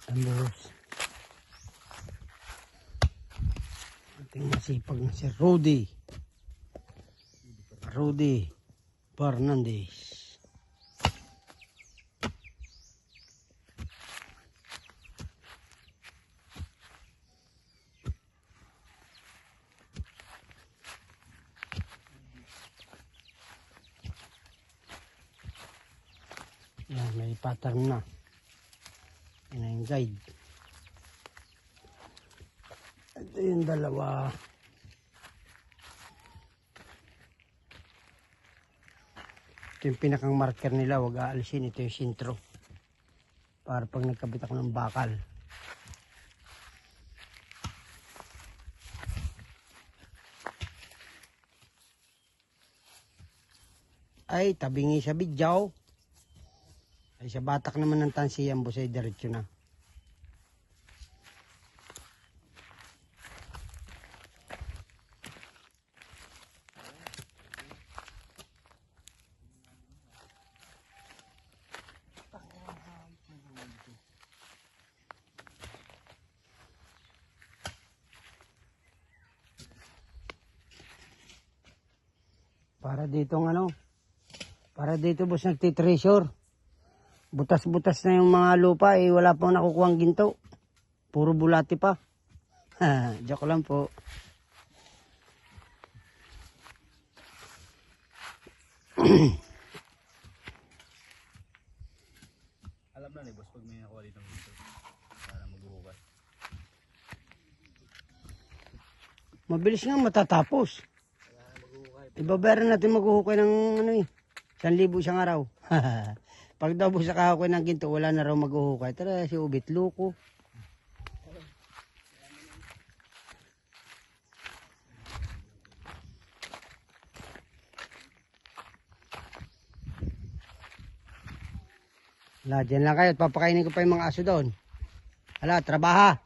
Ambos. Ating masipag na si Rudy Fernandez. Yan, may pattern na. Yan ang guide. Ito yung dalawa. Ito yung pinakang marker nila. Huwag aalisin. Ito yung sintro. Para pag nagkabit ako ng bakal. Ay, tabingi sa bidyaw. Ay, sa batak naman ng tansiyang boss ay diretso na. Para dito boss nagtitreasure. Butas-butas na yung mga lupa eh, wala pang nakukuhang ginto. Puro bulati pa. Joke lang po. Alam na ni boss pag may nakuha dito ng ginto para maghuhugas. Mabilis nga matatapos. Ibabayaran natin maghuhukay ng 1,000 isang araw. Pag daw po sa kahoy ng ginto, wala na raw maghuhukay. Tara, si Ubit, loko. Wala, dyan lang kayo. Papakainin ko pa yung mga aso doon. Hala, trabaha.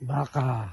Baka.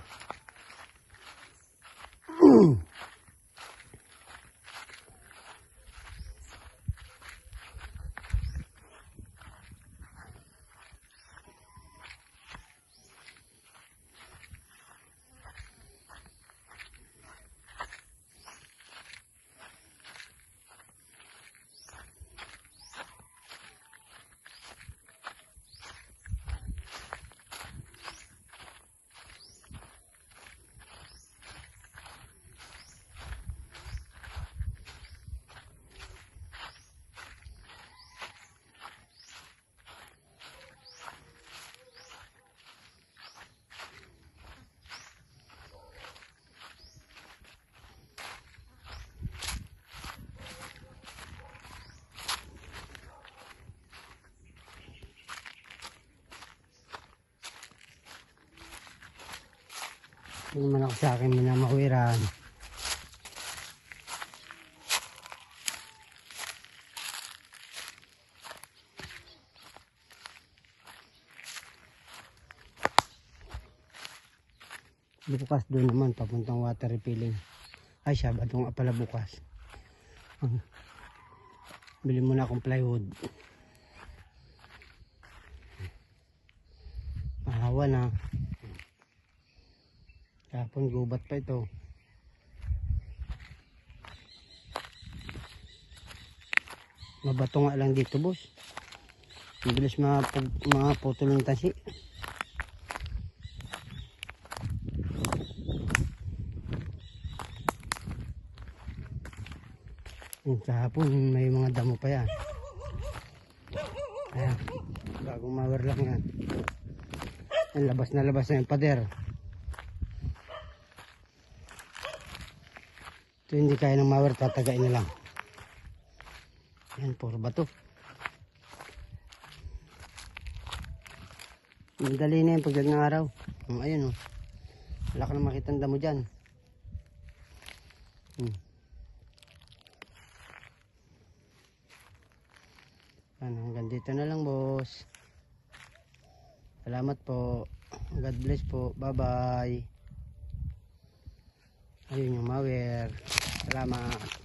Hindi naman ako sa akin minamahuwiran. Bukas doon naman papuntang water refilling. Ay, Sabado nga pala bukas. Bili muna akong plywood. Mahawa na. Kapon gubat pa ito. Mabato nga lang dito boss. Mabilis mga putol ng tasi. Kahapon may mga damo pa yan. Ayan, bagong mower lang yan. Yan, labas na yung pader. Ito hindi kaya ng mower, tatagain na lang. Yan, puro bato. Madali na yung pagdating ng araw. Ayun oh. Wala ka na makitang damo dyan. Hanggang dito na lang, boss. Salamat po. God bless po. Bye bye. Ayun yung mower. Salamat.